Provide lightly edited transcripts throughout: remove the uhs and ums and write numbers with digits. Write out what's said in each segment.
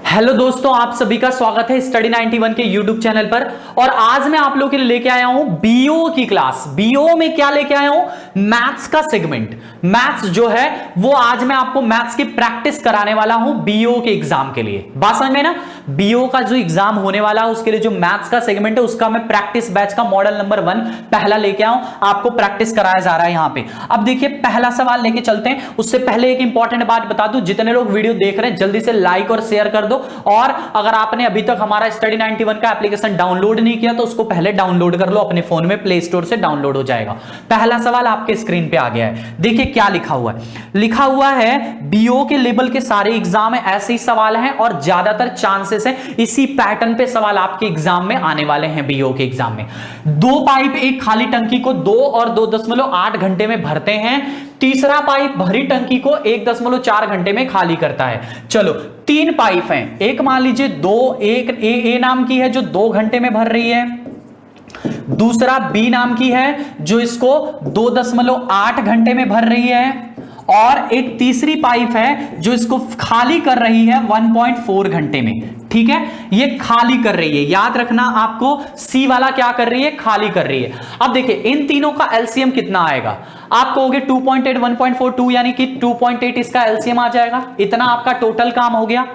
Hello दोस्तों, आप सभी का स्वागत है स्टडी 91 के यूट्यूब चैनल पर। और आज मैं आप लोगों के लिए लेके आया हूं बीओ की क्लास। बीओ में क्या लेके आया हूं? मैथ्स का सेगमेंट। मैथ्स जो है वो आज मैं आपको मैथ्स की प्रैक्टिस कराने वाला हूं बीओ के एग्जाम के लिए। बात समझ में ना? बीओ का जो एग्जाम होने वाला है उसके लिए जो मैथ्स का सेगमेंट है उसका मैं प्रैक्टिस बैच का मॉडल नंबर 1 पहला लेके आऊं, आपको प्रैक्टिस कराया जा रहा है यहां पे। अब देखिए पहला सवाल लेके चलते हैं। उससे पहले एक इंपॉर्टेंट बात बता दूं, जितने लोग वीडियो देख रहे हैं जल्दी से लाइक और शेयर कर दो। और अगर आपने अभी तक हमारा स्टडी 91 का एप्लीकेशन डाउनलोड नहीं किया तो उसको पहले डाउनलोड कर लो अपने फोन में, प्ले स्टोर से डाउनलोड हो जाएगा। पहला सवाल आपके स्क्रीन पे आ गया है, देखिए क्या लिखा हुआ है। लिखा हुआ है बीओ के लेवल के सारे एग्जाम में ऐसे ही सवाल हैं और ज्यादातर चांसेस है इसी पैटर्न पे सवाल आपके एग्जाम में आने वाले हैं। बीओ के एग्जाम में 2 पाइप एक खाली टंकी को 2 और 2.8 घंटे में भरते हैं। तीसरा पाइप भरी टंकी को 1.4 घंटे में खाली करता है। चलो 3 पाइप हैं, एक मान लीजिए 2, एक ए नाम की है जो 2 घंटे में भर रही है, दूसरा बी नाम की है जो इसको 2.8 घंटे में भर रही है, और एक तीसरी पाइप है जो इसको खाली कर रही है 1.4 घंटे में। ठीक है, ये खाली कर रही है, याद रखना आपको। सी वाला क्या कर रही है? खाली कर रही है। अब देखिए इन तीनों का एलसीएम कितना आएगा? आप कहोगे 2.8 1.42 यानी कि 2.8 इसका एलसीएम आ जाएगा। इतना आपका टोटल काम हो गया।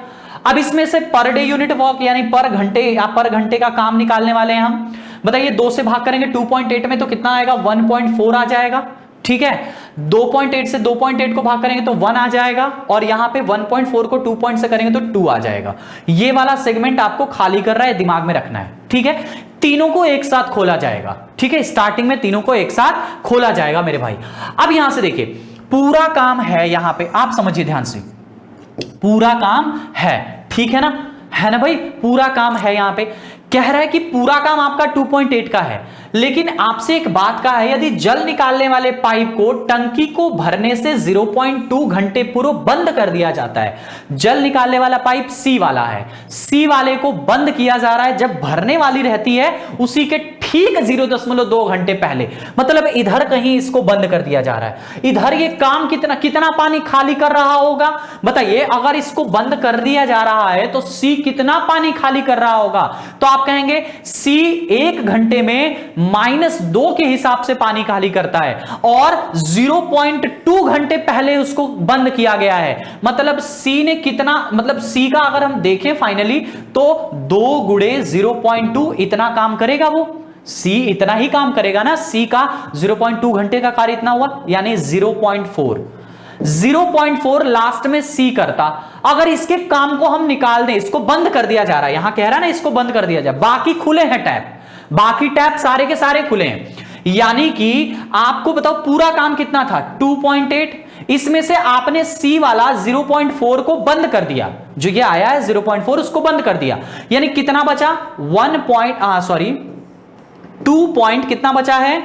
अब इसमें से पर डे यूनिट वर्क यानी पर घंटे या पर घंटे का काम निकालने वाले हैं हम। बताइए 2 से भाग करेंगे 2.8 में तो कितना आएगा? 1.4 आ जाएगा। ठीक है, 2.8 से 2.8 को भाग करेंगे तो 1 आ जाएगा, और यहां पे 1.4 को 2 पॉइंट से करेंगे तो 2 आ जाएगा। ये वाला सेगमेंट आपको खाली कर रहा है, दिमाग में रखना है। ठीक है, तीनों को एक साथ खोला जाएगा। ठीक है, स्टार्टिंग में तीनों को एक साथ खोला जाएगा मेरे भाई। अब यहां से देखिए पूरा काम है यहां पे, आप समझिए ध्यान से, पूरा काम है। ठीक है ना? है ना भाई? पूरा काम है। यहां पे कह रहा है कि पूरा काम आपका 2.8 का है, लेकिन आपसे एक बात का है, यदि जल निकालने वाले पाइप को टंकी को भरने से 0.2 घंटे पूर्व बंद कर दिया जाता है। जल निकालने वाला पाइप सी वाला है, सी वाले को बंद किया जा रहा है जब भरने वाली रहती है उसी के ठीक 0.2 घंटे पहले, मतलब इधर कहीं इसको बंद कर दिया जा रहा है। इधर ये काम कितना पानी खाली कर रहा होगा? बताइए, अगर इसको बंद कर दिया जा रहा है तो सी कितना पानी खाली कर रहा होगा? तो आप कहेंगे सी 1 घंटे में -2 के हिसाब से पानी खाली करता है, और 0.2 घंटे पहले उसको बंद किया गया है। मतलब सी ने कितना, मतलब सी का अगर हम देखें फाइनली तो 2 गुणे 0.2 इतना काम करेगा। वो सी इतना ही काम करेगा ना। सी का 0.2 घंटे का कार्य इतना हुआ, यानी 0.4 लास्ट में सी करता। अगर इसके काम को हम निकाल दें, इसको बंद कर दिया जा रहा है, यहां कह रहा है ना इसको बंद कर दिया जाए, बाकी खुले हैं टैप, बाकी टैप सारे के सारे खुले हैं। यानी कि आपको बताओ पूरा काम कितना था? 2.8। इसमें से आपने सी वाला 0.4 को बंद कर दिया, जो ये आया है 0.4 उसको बंद कर दिया, यानी कितना बचा? 2 कितना बचा है?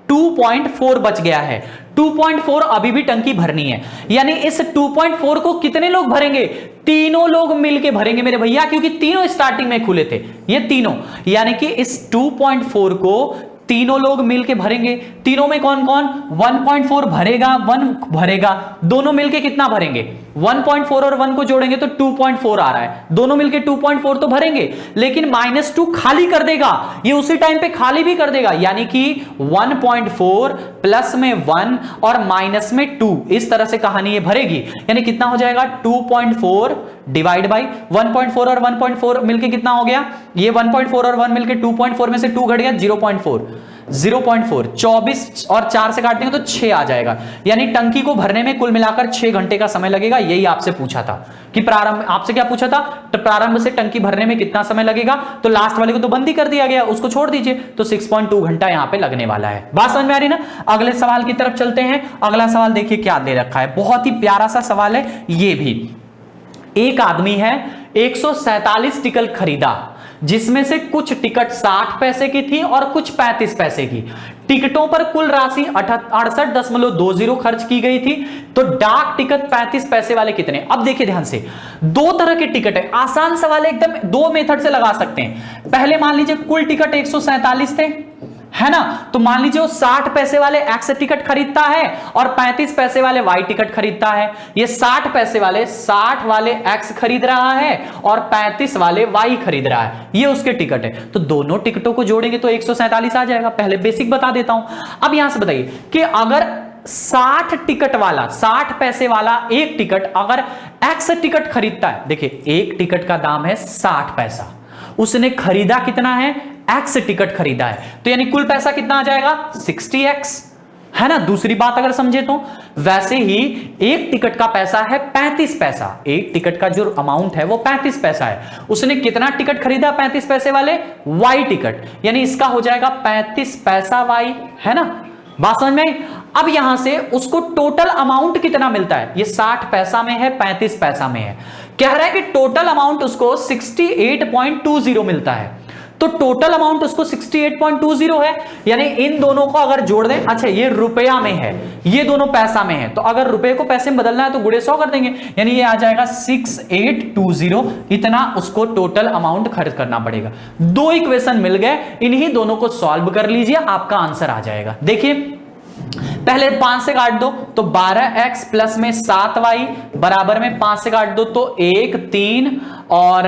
2.4 बच गया है। 2.4 अभी भी टंकी भरनी है, यानी इस 2.4 को कितने लोग भरेंगे? तीनों लोग मिलके भरेंगे मेरे भैया, क्योंकि तीनों स्टार्टिंग में खुले थे ये तीनों, यानी कि इस 2.4 को तीनों लोग मिलके भरेंगे। तीनों में कौन कौन? 1.4 भरेगा, 1 भरेगा, दोनों मिलके कितना भरेंगे? 1.4 और 1 को जोड़ेंगे तो 2.4 आ रहा है, दोनों मिलके 2.4 तो भरेंगे, लेकिन -2 खाली कर देगा, ये उसी टाइम पे खाली भी कर देगा, यानी कि 1.4 प्लस में 1 और माइनस में 2, इस तरह से कहानी ये भरेगी। यानी कितना हो जाएगा? 2.4 डिवाइड बाई 1.4 और 1.4 मिलके कितना हो गया? ये 1.4 और 1 मिलके 2.4 में से 2 घट गया, 0.4 24 और 4 से काटेंगे तो 6 आ जाएगा। यानी टंकी को भरने में कुल मिलाकर 6 घंटे का समय लगेगा। यही आपसे पूछा था कि प्रारंभ, आपसे क्या पूछा था? तो प्रारंभ से टंकी भरने में कितना समय लगेगा? तो लास्ट वाले को तो बंद ही कर दिया गया, उसको छोड़ दीजिए, तो 6.2 घंटा यहां पे लगने वाला है। बात समझ में आ रही ना? अगले सवाल की तरफ चलते हैं। अगला सवाल देखिए क्या दे रखा है, बहुत ही प्यारा सा सवाल है ये भी। एक आदमी है 147 टिकट खरीदा, जिसमें से कुछ टिकट 60 पैसे की थी और कुछ 35 पैसे की। टिकटों पर कुल राशि 68.20 खर्च की गई थी। तो डाक टिकट 35 पैसे वाले कितने? अब देखिए ध्यान से, 2 तरह के टिकट है, आसान सवाल है एकदम, 2 मेथड से लगा सकते हैं। पहले मान लीजिए कुल टिकट 147 थे, है ना। तो मान लीजिए वो 60 पैसे वाले एक्स टिकट खरीदता है और 35 पैसे वाले वाई टिकट खरीदता है। ये 60 पैसे वाले 60 वाले एक्स खरीद रहा है और 35 वाले वाई खरीद रहा है, ये उसके टिकट है। तो दोनों टिकटों को जोड़ेंगे तो 147 आ जाएगा। पहले बेसिक बता देता हूं। अब यहां से बताइए कि अगर 60 टिकट वाला 60 पैसे वाला एक टिकट अगर एक्स टिकट खरीदता है, देखिए एक टिकट का दाम है 60 पैसा, उसने खरीदा कितना है, एक्स टिकट खरीदा है, तो यानी कुल पैसा कितना आ जाएगा 60x, है ना। दूसरी बात अगर समझे तो वैसे ही एक टिकट का पैसा है 35 पैसा, एक टिकट का जो अमाउंट है वो 35 पैसा है, उसने कितना टिकट खरीदा 35 पैसे वाले, वाई टिकट, यानी इसका हो जाएगा 35 पैसा वाई, है ना। बात समझ में। अब यहां से उसको टोटल अमाउंट कितना मिलता है, ये 60 पैसा में है 35 पैसा में है, कह रहा है कि टोटल अमाउंट उसको 68.20 मिलता है। तो टोटल अमाउंट उसको 68.20 है, यानी इन दोनों को अगर जोड़ दें, अच्छा ये रुपया में है, ये दोनों पैसा में है, तो अगर रुपए को पैसे में बदलना है तो गुणे 100 कर देंगे, यानी ये आ जाएगा 6820, इतना उसको टोटल अमाउंट खर्च करना पड़ेगा। दो इक्वेशन मिल गए, इन्हीं दोनों को सॉल्व कर लीजिए, आपका आंसर आ जाएगा। देखिए पहले 5 से काट दो तो 12x प्लस में 7y बराबर में 5 से काट दो तो 1 3 और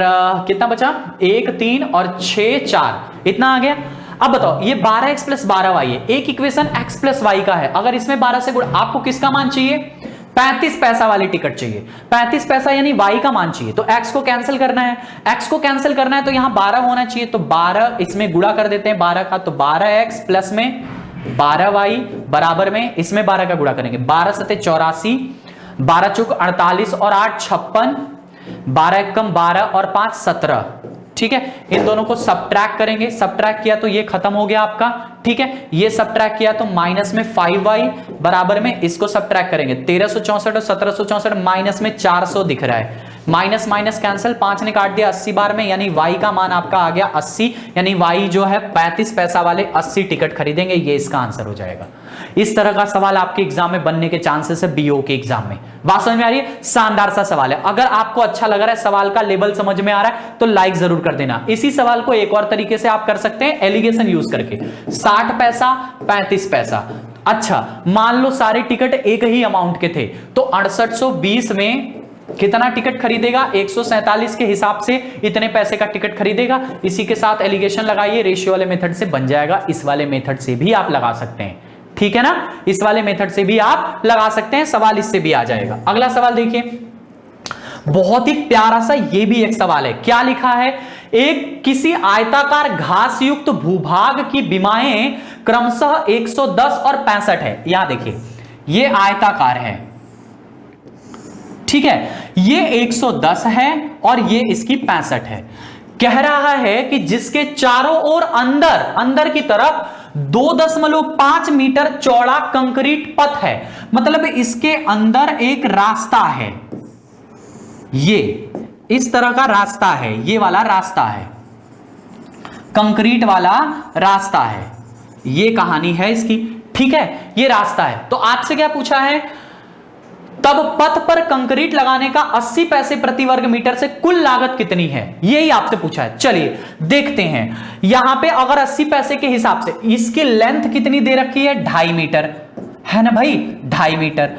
कितना बचा, 1 3 और 6 4, इतना आ गया। अब बताओ ये 12x प्लस 12y है, एक इक्वेशन x प्लस y का है, अगर इसमें 12 से गुण, आपको किसका मान चाहिए, 35 पैसा वाली टिकट चाहिए, 35 पैसा यानी y का मान चाहिए, तो x को कैंसिल करना है, x को कैंसिल करना है तो यहां 12 होना चाहिए, तो 12 इसमें गुणा कर देते हैं 12 का, तो 12x प्लस में 12y बराबर में इसमें 12 का गुणा करेंगे, 12 सते 84, 12 चौक 48 और 8 56, 12 कम 12 और 5 17, ठीक है। इन दोनों को सबट्रैक्ट करेंगे, सबट्रैक्ट किया तो ये खत्म हो गया आपका, ठीक है। ये सबट्रैक्ट किया तो माइनस में 5y बराबर में इसको सबट्रैक्ट करेंगे, 1364 और 1764 माइनस में 400 दिख रहा है, माइनस माइनस कैंसिल, 5 ने काट दिया 80 बार में, यानी y का मान आपका आ गया 80, यानी y जो है 35 पैसा वाले 80 टिकट खरीदेंगे, ये इसका आंसर हो जाएगा। इस तरह का सवाल आपके एग्जाम में बनने के चांसेस है बीओ के एग्जाम में। बात समझ में आ रही है, शानदार सा सवाल है। अगर आपको अच्छा लग रहा है, सवाल का लेवल समझ में आ रहा है तो लाइक जरूर कर देना। इसी सवाल को एक और तरीके से आप कर सकते हैं एलिगेशन यूज करके, 60 पैसा 35 पैसा, अच्छा मान लो सारे टिकट एक ही अमाउंट के थे तो 6820 में कितना टिकट खरीदेगा, 147 के हिसाब से इतने पैसे का टिकट खरीदेगा। इसी के साथ एलिगेशन लगाइए, रेशियो वाले मेथड से बन जाएगा, इस वाले मेथड से भी आप लगा सकते हैं, ठीक है ना। इस वाले मेथड से भी आप लगा सकते हैं, सवाल इससे भी आ जाएगा। अगला सवाल देखिए, बहुत ही प्यारा सा ये भी एक सवाल है। क्या लिखा है, एक किसी आयताकार घास युक्त भूभाग की विमाएं क्रमशः 110 और 65 है। यहां देखिए ये आयताकार है, ठीक है, ये 110 है और ये इसकी 65 है। कह रहा है कि जिसके चारों ओर अंदर की तरफ 2.5 मीटर चौड़ा कंक्रीट पथ है, मतलब इसके अंदर एक रास्ता है, ये इस तरह का रास्ता है, ये वाला रास्ता है, कंक्रीट वाला रास्ता है, ये कहानी है इसकी, ठीक है, ये रास्ता है। तो आपसे क्या पूछा है, तब पथ पर कंक्रीट लगाने का 80 पैसे प्रति वर्ग मीटर से कुल लागत कितनी है, यही आपसे पूछा है। चलिए देखते हैं, यहां पे अगर 80 पैसे के हिसाब से इसकी लेंथ कितनी दे रखी है, 2.5 मीटर, है ना भाई, 2.5 मीटर।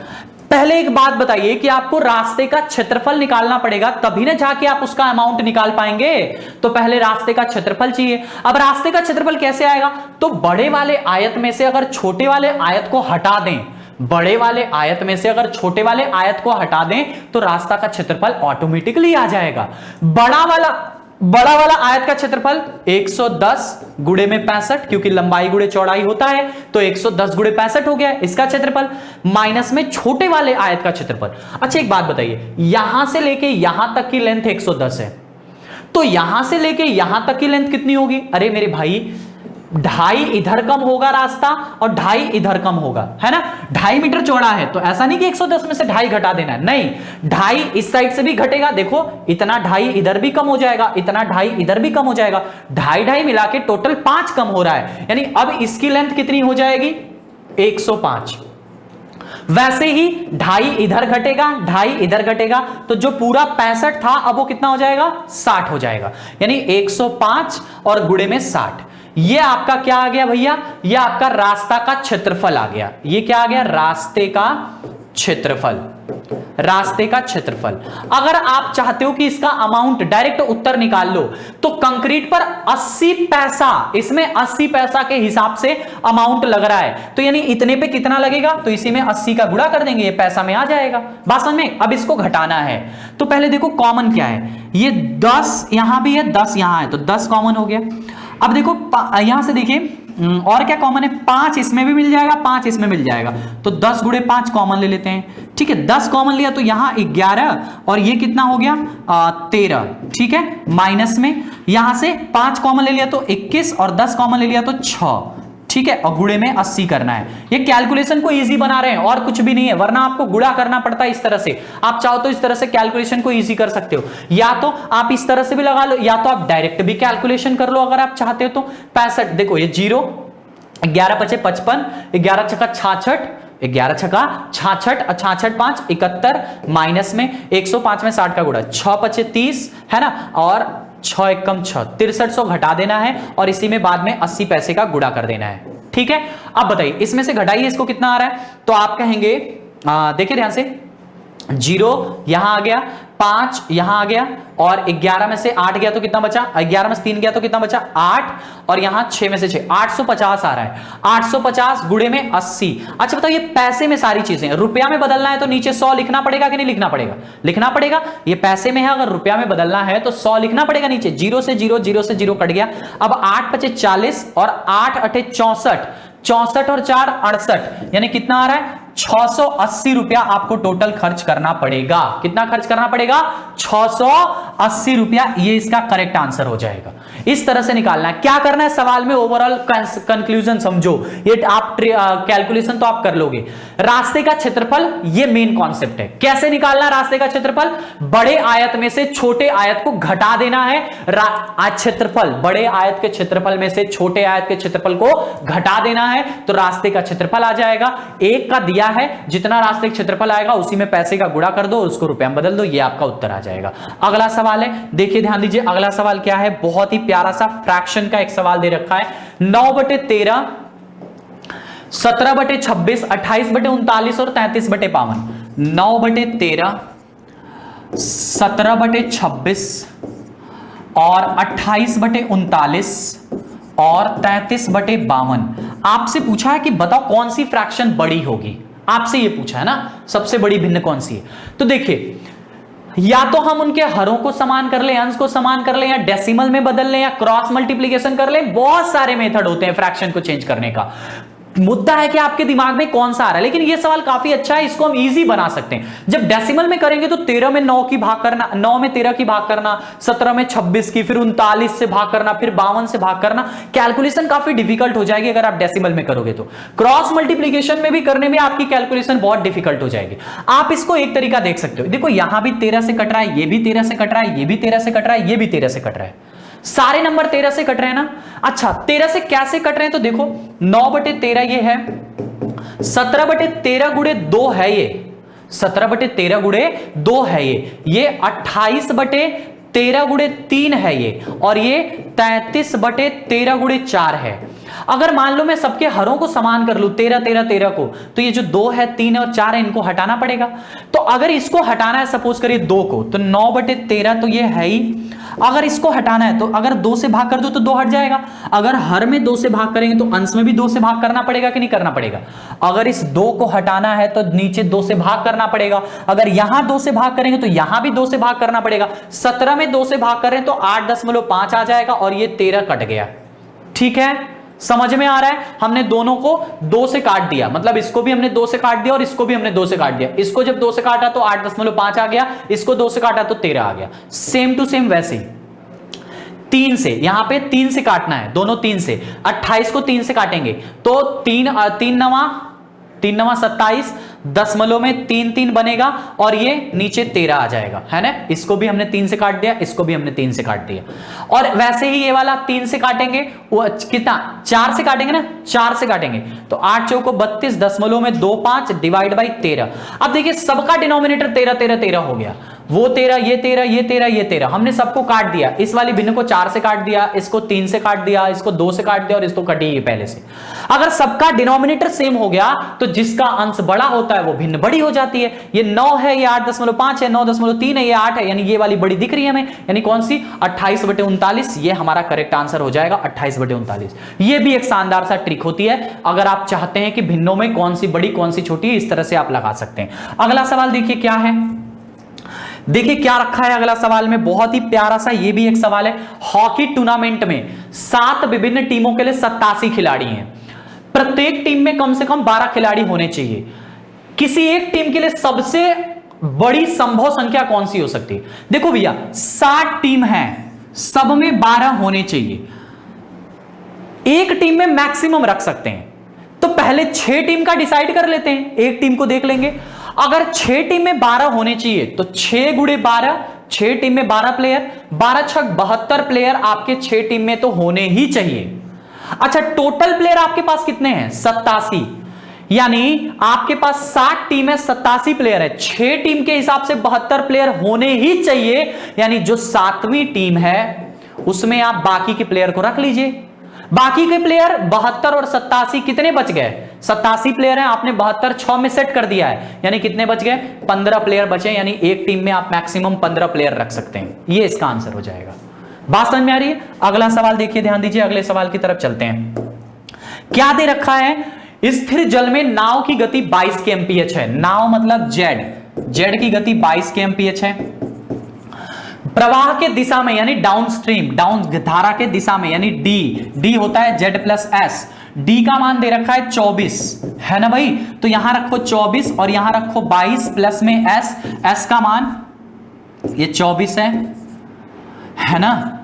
पहले एक बात बताइए कि आपको रास्ते का क्षेत्रफल निकालना पड़ेगा, तभी ना जाके आप उसका अमाउंट निकाल पाएंगे, तो पहले रास्ते का क्षेत्रफल चाहिए। अब रास्ते का क्षेत्रफल कैसे आएगा, तो बड़े वाले आयत में से अगर छोटे वाले आयत को हटा दें, बड़े वाले आयत में से अगर छोटे वाले आयत को हटा दें तो रास्ता का क्षेत्रफल ऑटोमेटिकली आ जाएगा। बड़ा वाला आयत का क्षेत्रफल 110 गुणे में 65, क्योंकि लंबाई गुणे चौड़ाई होता है, तो 110 गुणे 65 हो गया इसका क्षेत्रफल, माइनस में छोटे वाले आयत का क्षेत्रफल। अच्छा एक बात बताइए, यहां से लेके यहां तक की लेंथ 110 है, तो यहां से लेके यहां तक की लेंथ कितनी होगी, अरे मेरे भाई 2.5 इधर कम होगा रास्ता और 2.5 इधर कम होगा, है ना। 2.5 मीटर चौड़ा है, तो ऐसा नहीं कि 110 में से 2.5 घटा देना है, नहीं, 2.5 इस साइड से भी घटेगा, देखो इतना 2.5 इधर भी कम हो जाएगा, इतना 2.5 इधर भी कम हो जाएगा, 2.5 मिला के टोटल 5 कम हो रहा है, यानी अब इसकी लेंथ कितनी हो जाएगी, 105। वैसे ही 2.5 इधर घटेगा, 2.5 इधर घटेगा, तो जो पूरा 65 था अब वो कितना हो जाएगा, 60 हो जाएगा, यानी 105 और गुणे में 60, ये आपका क्या आ गया भैया, ये आपका रास्ता का क्षेत्रफल आ गया। ये क्या आ गया, रास्ते का क्षेत्रफल, रास्ते का क्षेत्रफल। अगर आप चाहते हो कि इसका अमाउंट डायरेक्ट उत्तर निकाल लो तो कंक्रीट पर 80 पैसा, इसमें 80 पैसा के हिसाब से अमाउंट लग रहा है, तो यानी इतने पे कितना लगेगा, तो इसी में 80 का गुणा कर देंगे, ये पैसा में आ जाएगा। बात समझ में? अब इसको घटाना है तो पहले देखो कॉमन क्या है, ये 10 यहां भी है, 10 यहां है, तो 10 कॉमन हो गया। अब देखो यहां से देखिए और क्या कॉमन है, 5 इसमें भी मिल जाएगा, 5 इसमें मिल जाएगा, तो 10 गुणे 5 कॉमन ले लेते हैं। ठीक है, 10 कॉमन लिया तो यहां 11 और ये कितना हो गया 13। ठीक है, माइनस में यहां से 5 कॉमन ले लिया तो 21 और 10 कॉमन ले लिया तो 6। ठीक है, और गुणे में 80 करना है। ये कैलकुलेशन को इजी बना रहे हैं और कुछ भी नहीं है, वरना आपको गुणा करना पड़ता है इस तरह से। आप चाहो तो इस तरह से कैलकुलेशन को इजी कर सकते हो, या तो आप इस तरह से भी लगा लो, या तो आप डायरेक्ट भी कैलकुलेशन कर लो अगर आप चाहते हो तो। 65 देखो ये 0, 11 पचे 55, 11 छक्का 66, 11 छक्का 66 और 66 5 71 माइनस में 105 में 60 का गुणा, 6 पचे 30 है ना, और 6 एकम 6, 6300 घटा देना है और इसी में बाद में 80 पैसे का गुणा कर देना है। ठीक है, अब बताइए इसमें से घटाइए इसको कितना आ रहा है, तो आप कहेंगे देखिए ध्यान से, 0 यहां आ गया, 5 यहां आ गया और 11 में से 8 गया तो कितना बचा, 11 में से 3 गया तो कितना बचा 8, और यहां 6 में से 6, 850 आ रहा है। 850 गुणे में 80। अच्छा बताओ, ये पैसे में सारी चीजें, रुपया में बदलना है तो नीचे 100 लिखना पड़ेगा कि नहीं लिखना पड़ेगा, लिखना पड़ेगा। ये पैसे में है, अगर रुपया में बदलना है तो 100 लिखना पड़ेगा नीचे, 0 से 0, 0 से 0 कट गया। अब 8 पचे 40 और 8 अठे 64, 64 और 4 68, यानी कितना आ रहा है 680 रुपया आपको टोटल खर्च करना पड़ेगा। कितना खर्च करना पड़ेगा, 680 रुपया, ये इसका करेक्ट आंसर हो जाएगा। इस तरह से निकालना है। क्या करना है सवाल में, ओवरऑल कंक्लूजन समझो, ये आप कैलकुलेशन तो आप कर लोगे। रास्ते का क्षेत्रफल, ये मेन कॉन्सेप्ट है। कैसे निकालना है रास्ते का क्षेत्रफल, बड़े आयत में से छोटे आयत को घटा देना है। क्षेत्रफल, बड़े आयत के क्षेत्रफल में से छोटे आयत के क्षेत्रफल को घटा देना है तो रास्ते का क्षेत्रफल आ जाएगा। एक का दिया है, जितना रास्ते का क्षेत्रफल आएगा उसी में पैसे का गुणा कर दो, उसको रुपए में बदल दो, ये आपका उत्तर आ जाएगा। अगला सवाल है, देखिए ध्यान दीजिए, अगला सवाल क्या है, बहुत ही प्यारा सा फ्रैक्शन का एक सवाल दे रखा है। 9/13, 17/26, 28/39 और 33/52। 9/13, 17/26 और 28/39 और 33/52। आपसे पूछा है कि बताओ कौन सी फ्रैक्शन बड़ी होगी, आपसे ये पूछा है ना, सबसे बड़ी भिन्न कौन सी है। तो देखिए, या तो हम उनके हरों को समान कर लें, अंश को समान कर लें, या डेसिमल में बदल लें, या क्रॉस मल्टीप्लिकेशन कर लें। बहुत सारे मेथड होते हैं फ्रैक्शन को चेंज करने का। मुद्दा है कि आपके दिमाग में कौन सा आ रहा है। लेकिन ये सवाल काफी अच्छा है, इसको हम इजी बना सकते हैं। जब डेसिमल में करेंगे तो 13 में 9 की भाग करना, 9 में 13 की भाग करना, 17 में 26 की, फिर 39 से भाग करना, फिर 52 से भाग करना, कैलकुलेशन काफी डिफिकल्ट हो जाएगी अगर आप डेसिमल में करोगे तो। क्रॉस मल्टीप्लिकेशन में भी करने में आपकी कैलकुलेशन बहुत डिफिकल्ट हो जाएगी। आप इसको एक तरीका देख सकते हो, देखो यहां भी 13 से कट रहा है, ये भी 13 से कट रहा है, ये भी 13 से कट रहा है, ये भी 13 से कट रहा है, सारे नंबर 13 से कट रहे हैं ना। अच्छा 13 से कैसे कट रहे हैं, तो देखो 9/13 ये है, 17/13 गुणे 2 है ये, 17/13 गुणे 2 है ये 28/13 गुणे 3 है ये, और ये 33/13 गुणे 4 है। अगर मान लो मैं सबके हरों को समान कर लूं 13 13 13 को, तो ये जो 2 है 3 और 4 है इनको हटाना पड़ेगा। तो अगर इसको हटाना है सपोज करिए 2 को, तो 9/13 तो ये है ही, अगर इसको हटाना है तो अगर 2 से भाग कर दो तो 2 हट जाएगा। अगर हर में 2 से भाग करेंगे तो अंश में भी 2 से भाग करना पड़ेगा कि नहीं करना पड़ेगा। अगर इस 2 को हटाना है तो नीचे 2 से भाग करना पड़ेगा। अगर यहां 2 से भाग करेंगे तो यहां भी 2 से भाग करना पड़ेगा। 17 में 2 से भाग कर रहे हैं तो 8.5 आ जाएगा और ये 13 कट गया। ठीक है, समझ में आ रहा है। हमने दोनों को 2 से काट दिया, मतलब इसको भी हमने 2 से काट दिया और इसको भी हमने 2 से काट दिया। इसको जब 2 से काटा तो 8.5 आ गया, इसको 2 से काटा तो 13 आ गया। सेम टू सेम वैसे ही 3 से, यहां पे 3 से काटना है, दोनों 3 से। 28 को 3 से काटेंगे तो 3 नवा 27, दशमलव में 3 3 बनेगा और ये नीचे 13 आ जाएगा, है ना। इसको भी हमने 3 से काट दिया, इसको भी हमने 3 से काट दिया। और वैसे ही ये वाला 3 से काटेंगे, वो कितना 4 से काटेंगे ना, 4 से काटेंगे तो 8 चौको 32, दशमलव में 25 डिवाइड बाई 13। अब देखिए सबका डिनोमिनेटर 13 13 13 हो गया, वो 13, ये 13, ये 13, ये 13, हमने सबको काट दिया। इस वाली भिन्न को 4 से काट दिया, इसको 3 से काट दिया, इसको 2 से काट दिया और इसको कटी पहले से। अगर सबका डिनोमिनेटर सेम हो गया तो जिसका अंश बड़ा होता है वो भिन्न बड़ी हो जाती है। ये 9 है, ये 8.5 है, 9.3 है, ये 8 है, यानी ये वाली बड़ी दिख रही है हमें, यानी कौन सी 28/39। ये हमारा करेक्ट आंसर हो जाएगा 28/39। ये भी एक शानदार सा ट्रिक होती है, अगर आप चाहते हैं कि भिन्नों में कौन सी बड़ी कौन सी छोटी है, इस तरह से आप लगा सकते हैं। अगला सवाल देखिए क्या है, देखिए क्या रखा है अगला सवाल में, बहुत ही प्यारा सा ये भी एक सवाल है। हॉकी टूर्नामेंट में 7 विभिन्न टीमों के लिए 87 खिलाड़ी हैं। प्रत्येक टीम में कम से कम 12 खिलाड़ी होने चाहिए। किसी एक टीम के लिए सबसे बड़ी संभव संख्या कौन सी हो सकती है? देखो भैया 60 टीम है, सब में 12 होने चाहिए। एक टीम में मैक्सिमम रख सकते हैं, तो पहले 6 टीम का डिसाइड कर लेते हैं, एक टीम को देख लेंगे। अगर 6 टीम में 12 होने चाहिए तो 6 गुणे 12, 6 टीम में 12 प्लेयर, 12 छक 72 प्लेयर आपके 6 टीम में तो होने ही चाहिए। अच्छा, टोटल प्लेयर आपके पास कितने हैं? 87, यानी आपके पास 60 टीम है, 87 प्लेयर है, 6 टीम के हिसाब से 72 प्लेयर होने ही चाहिए। यानी जो 7वीं टीम है उसमें आप बाकी के प्लेयर को रख लीजिए। बाकी के प्लेयर 72 और 87 कितने बच गए? 87 प्लेयर हैं, आपने 72 6 में सेट कर दिया है, यानी कितने बच गए? 15 प्लेयर बचे, यानी एक टीम में आप मैक्सिमम 15 प्लेयर रख सकते हैं। ये इसका आंसर हो जाएगा। बात समझ में आ रही है? अगला सवाल देखिए, ध्यान दीजिए, अगले सवाल की तरफ चलते हैं। क्या दे रखा है? स्थिर जल में नाव की गति 22 kmph है। नाव मतलब जेड की गति 22 kmph है। प्रवाह के दिशा में यानी डाउन स्ट्रीम, डाउन धारा के दिशा में यानी डी होता है Z+S। डी का मान दे रखा है 24, है ना भाई? तो यहां रखो 24 और यहां रखो 22 प्लस में S का मान ये 24 है ना?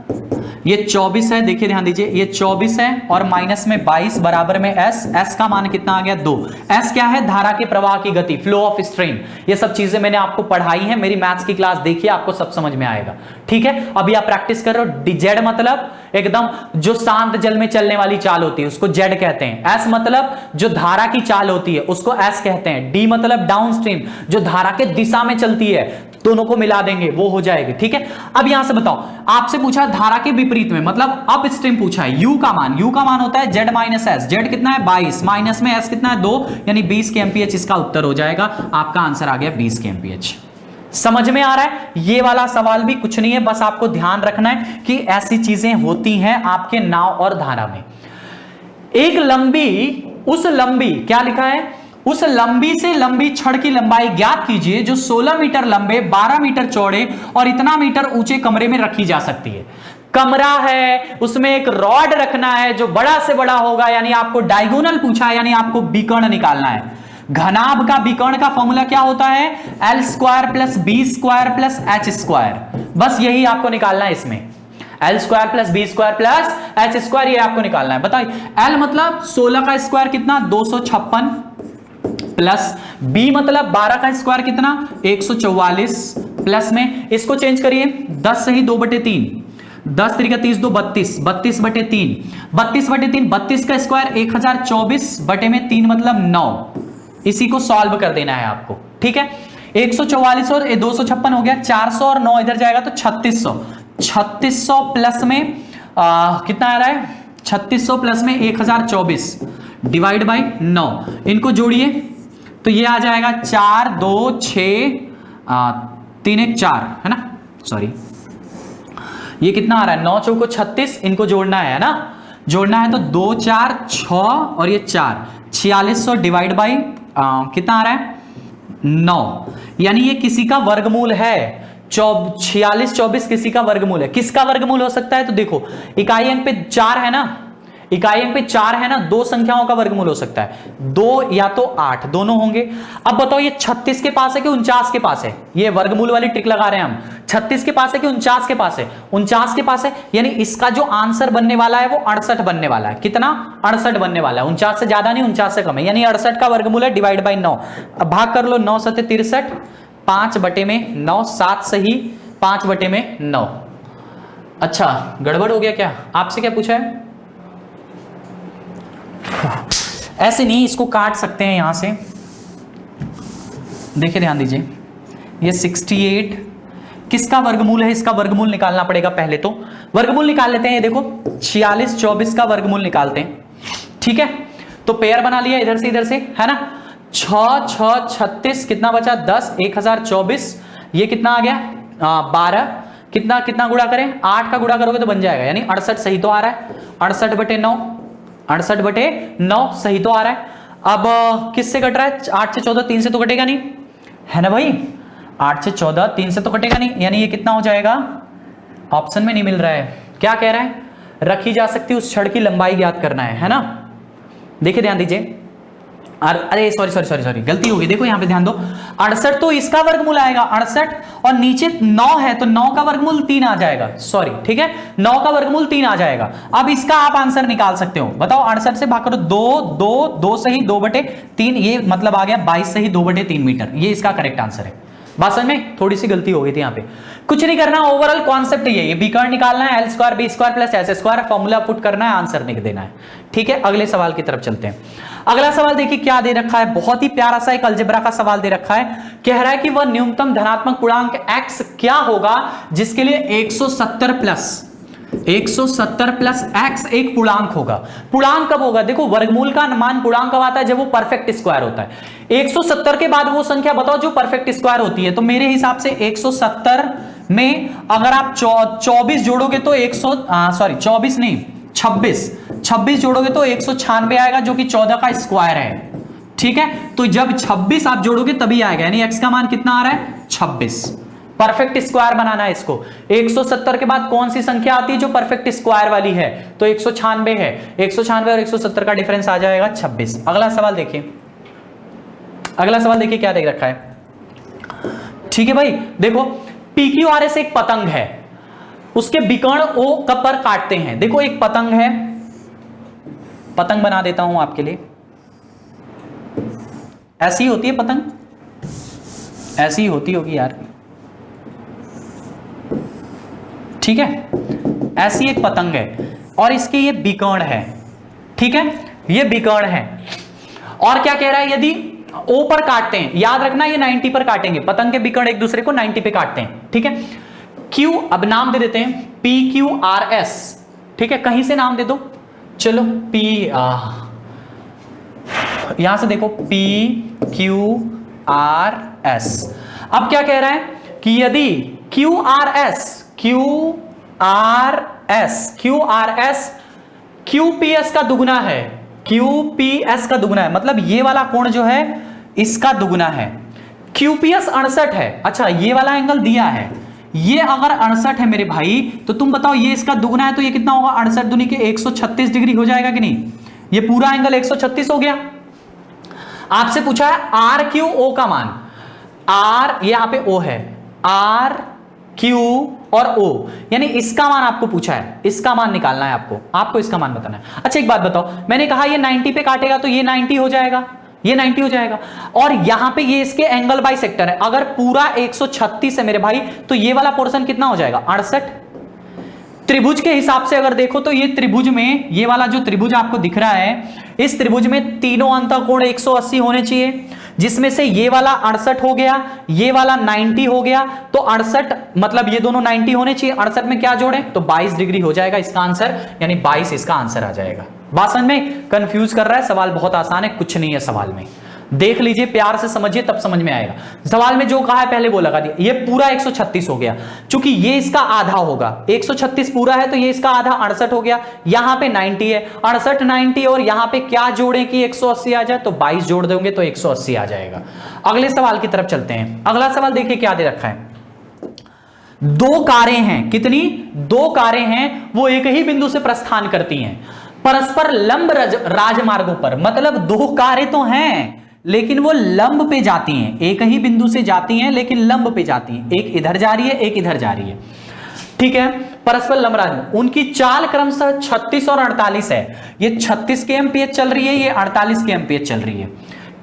ये 24 है, देखिए ध्यान दीजिए, ये 24 है और माइनस में 22 बराबर में S का मान कितना आ गया? 2। S क्या है? धारा के प्रवाह की गति, फ्लो ऑफ स्ट्रीम। ये सब चीजें मैंने आपको पढ़ाई हैं, मेरी मैथ्स की क्लास देखिए, आपको सब समझ में आएगा। ठीक है, अभी आप प्रैक्टिस कर रहे हो। जेड मतलब एकदम जो शांत जल में चलने वाली चाल होती है उसको जेड कहते हैं। S मतलब जो धारा की चाल होती है उसको S कहते हैं। डी मतलब डाउन स्ट्रीम, जो धारा के दिशा में चलती है, दोनों को मिला देंगे वो हो जाएगी। ठीक है, अब यहां से बताओ, आपसे पूछा धारा के विपरीत में, मतलब अप स्ट्रीम पूछा है। यू का मान होता है Z-S। जेड कितना है? 22, माइनस में S कितना है? 2, यानी 20 kmph इसका उत्तर हो जाएगा। आपका आंसर आ गया 20 kmph। समझ में आ रहा है? ये वाला सवाल भी कुछ नहीं है, बस आपको ध्यान रखना है कि ऐसी चीजें होती हैं आपके नाव और धारा में। एक लंबी, क्या लिखा है? उस लंबी से लंबी छड़ की लंबाई ज्ञात कीजिए जो 16 मीटर लंबे, 12 मीटर चौड़े और इतना मीटर ऊंचे कमरे में रखी जा सकती है। कमरा है, उसमें एक रॉड रखना है जो बड़ा से बड़ा होगा, यानी आपको डायगोनल पूछा है, यानी आपको विकर्ण निकालना है। घनाभ का विकर्ण का फॉर्मूला क्या होता है? L² + B² + H²। बस यही आपको निकालना है इसमें, L² + B² + H², ये आपको निकालना है। बताइए, L मतलब 16 का स्क्वायर कितना? 256, प्लस B मतलब 12 का स्क्वायर कितना? 144, प्लस में इसको चेंज करिए, 10 से ही 2/3, 10 × 30 2 32, 32/3, 32/3, 32 का स्क्वायर 1024/3 मतलब 9। इसी को सॉल्व कर देना है आपको। ठीक है, 144 और 256 हो गया, 400 और 9 इधर जाएगा तो 3600। 3600 प्लस में कितना आ रहा है? 3600 प्लस में 1024 डिवाइड बाई 9, इनको जोड़िए तो ये आ जाएगा 4 2 6 3 1 4, है ना? सॉरी, ये कितना आ रहा है? 9 चौको 36, इनको जोड़ना है ना? जोड़ना है तो 2 4 6 और ये 4, 4600 डिवाइड बाई कितना आ रहा है? 9, यानी ये किसी का वर्गमूल है। 46 24 किसी का वर्गमूल है। किसका वर्गमूल हो सकता है? तो देखो, इकाई अंक पे 4 है ना, इकाई अंक पे 4 है ना, 2 संख्याओं का वर्गमूल हो सकता है, 2 या तो 8, दोनों होंगे। अब बताओ, ये 36 के पास है कि 49 के पास है? ये वर्गमूल वाली ट्रिक लगा रहे हैं हम। 36 के पास है कि 49 के पास है? 49 के पास है, यानी इसका जो आंसर बनने वाला है वो 68 बनने वाला है। कितना? 68 बनने वाला है। 49 से ज्यादा नहीं, 49 से कम है, यानी 68 का वर्गमूल है, डिवाइड बाई 9। अब भाग कर लो, 9 7 63, 5/9, 7 सही 5/9। अच्छा, गड़बड़ हो गया क्या? आपसे क्या पूछा है? ऐसे नहीं, इसको काट सकते हैं यहां से। देखिए ध्यान दीजिए, ये 68, किसका वर्गमूल है, इसका वर्गमूल निकालना पड़ेगा पहले। तो वर्गमूल निकाल लेते हैं, देखो 46 24 का वर्गमूल निकालते हैं, ठीक है। तो पेयर बना लिया इधर से है ना, 6 6 36 कितना बचा 10, 1024, ये कितना आ गया 12, कितना गुणा करें, 8 का गुणा करोगे तो बन जाएगा, यानी 68 सही तो आ रहा है, 68/9, 68/9 सही तो आ रहा है। अब किससे कट रहा है, 8 से 14 3 से तो कटेगा नहीं, है ना भाई, 8 से 14 3 से तो कटेगा नहीं, यानी ये कितना हो जाएगा, ऑप्शन में नहीं मिल रहा है, क्या कह रहा है, रखी जा सकती उस छड़ की लंबाई ज्ञात करना है ना। देखिए ध्यान दीजिए, अरे सॉरी गलती होगी, देखो यहां पे ध्यान दो, 68 तो इसका वर्गमूल आएगा 68, और नीचे 9 है तो 9 का वर्गमूल 3 आ जाएगा, सॉरी ठीक है, 9 का वर्गमूल 3 आ जाएगा। अब इसका आप आंसर निकाल सकते हो, बताओ 68 से भाग करो 2 से ही 2/3, ये मतलब आ गया 22 से ही 2/3 मीटर, ये इसका करेक्ट आंसर है। बात समझ में, थोड़ी सी गलती हो गई थी यहाँ पे, कुछ नहीं करना, ओवरऑल कॉन्सेप्ट ये विकर्ण निकालना है, L² B² plus S², formula put करना है, आंसर लिख देना है, ठीक है। अगले सवाल की तरफ चलते हैं। अगला सवाल देखिए क्या दे रखा है, बहुत ही प्यारा सा एक अलजेब्रा का सवाल दे रखा है, कह रहा है कि वह न्यूनतम धनात्मक पूर्णांक x क्या होगा जिसके लिए 170 प्लस x एक पूर्णांक होगा। पूर्णांक कब होगा, देखो वर्गमूल का मान पूर्णांक कब आता है, जब वो परफेक्ट स्क्वायर होता है। 170 के बाद वो संख्या बताओ जो परफेक्ट स्क्वायर होती है, तो मेरे हिसाब से 170 में अगर आप 24 जोड़ोगे तो 26 जोड़ोगे तो 196 आएगा, जो कि 14 का स्क्वायर है, ठीक है। तो जब 26 आप जोड़ोगे तभी आएगा, यानी x का मान कितना आ रहा है 26। परफेक्ट स्क्वायर बनाना है इसको, 170 के बाद कौन सी संख्या आती है जो परफेक्ट स्क्वायर वाली है, तो 196 है, 196 और 170 का डिफरेंस आ जाएगा 26। अगला सवाल देखिए, क्या देख रखा है, ठीक है भाई। देखो PQRS एक पतंग है, उसके विकर्ण O कब पर काटते हैं, देखो एक पतंग है, पतंग बना देता हूं आपके लिए, ऐसी होती है पतंग, ऐसी होती होगी यार, ठीक है, ऐसी एक पतंग है और इसके ये विकर्ण है, ठीक है, ये विकर्ण है। और क्या कह रहा है, यदि O पर काटते हैं, याद रखना ये 90 पर काटेंगे, पतंग के विकर्ण एक दूसरे को 90 पे काटते हैं, ठीक है। Q अब नाम दे देते हैं PQRS, ठीक है, कहीं से नाम दे दो, चलो यहां से देखो PQRS। अब क्या कह रहा है कि यदि QRS QPS का दुगुना है, QPS का दुगुना है, मतलब ये वाला कोण जो है इसका दुगुना है, QPS 68 है, अच्छा ये वाला एंगल दिया है, ये अगर 68 है मेरे भाई, तो तुम बताओ ये इसका दुगुना है तो ये कितना होगा, 68 दूनी के 136 डिग्री हो जाएगा कि नहीं, ये पूरा एंगल 136 हो गया। आपसे पूछा है RQO का मान, R ये यहां पे O है, RQ और O, यानी इसका मान आपको पूछा है, इसका मान निकालना है आपको इसका मान बताना है। अच्छा एक बात बताओ, मैंने कहा ये 90 पे काटेगा तो ये 90 हो जाएगा, ये 90 हो जाएगा, और यहां पे ये इसके एंगल बाई सेक्टर है, अगर पूरा 136 है मेरे भाई तो ये वाला पोर्शन कितना हो जाएगा 68। त्रिभुज के हिसाब से अगर देखो तो ये त्रिभुज में, ये वाला जो त्रिभुज आपको दिख रहा है, इस त्रिभुज में तीनों अंतःकोण 180 होने चाहिए, जिसमें से ये वाला 68 हो गया, ये वाला 90 हो गया, तो 68 मतलब ये दोनों 90 होने चाहिए, 68 में क्या जोड़ें तो 22 डिग्री हो जाएगा इसका आंसर, यानी 22 इसका आंसर आ जाएगा। बात समझ में, कंफ्यूज कर रहा है, सवाल बहुत आसान है, कुछ नहीं है सवाल में, देख लीजिए प्यार से समझिए तब समझ में आएगा। सवाल में जो कहा है पहले वो लगा दिया, ये पूरा 136 हो गया, चूंकि ये इसका आधा होगा, 136 पूरा है तो ये इसका आधा 68 हो गया, यहां पे 90 है, 68 90 और यहां पे क्या जोड़े कि 180 आ जाए, तो 22 जोड़ देंगे तो 180 आ जाएगा। अगले सवाल की तरफ चलते हैं। अगला सवाल देखिए क्या दे रखा है, दो कारें हैं, कितनी, दो कारें हैं, वो एक ही बिंदु से प्रस्थान करती हैं परस्पर लंब राजमार्गों पर, मतलब दो कारें तो हैं लेकिन वो लंब पे जाती हैं, एक ही बिंदु से जाती हैं लेकिन लंब पे जाती हैं, एक इधर जा रही है एक इधर जा रही है, ठीक है, परस्पर लंब राजमार्ग, उनकी चाल क्रमशः 36 और 48 है, ये 36 kmph चल रही है, ये 48 kmph चल रही है,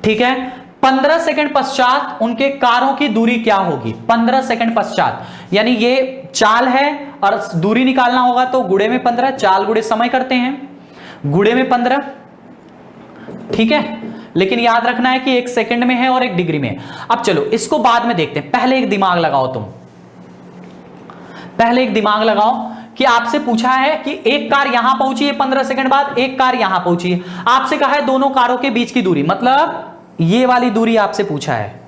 ठीक है। 15 सेकंड पश्चात उनके कारों की दूरी क्या होगी, 15 सेकंड पश्चात, यानी ये चाल है और दूरी निकालना होगा तो गुणे में 15, चाल गुणे समय करते हैं, गुणे में 15, ठीक है, लेकिन याद रखना है कि 1 सेकंड में है और 1 डिग्री में है। अब चलो इसको बाद में देखते हैं, पहले एक दिमाग लगाओ तुम, पहले एक दिमाग लगाओ कि आपसे पूछा है कि एक कार यहां पहुंची है 15 सेकंड बाद, एक कार यहां पहुंची है, आपसे कहा है दोनों कारों के बीच की दूरी, मतलब ये वाली दूरी आपसे पूछा है,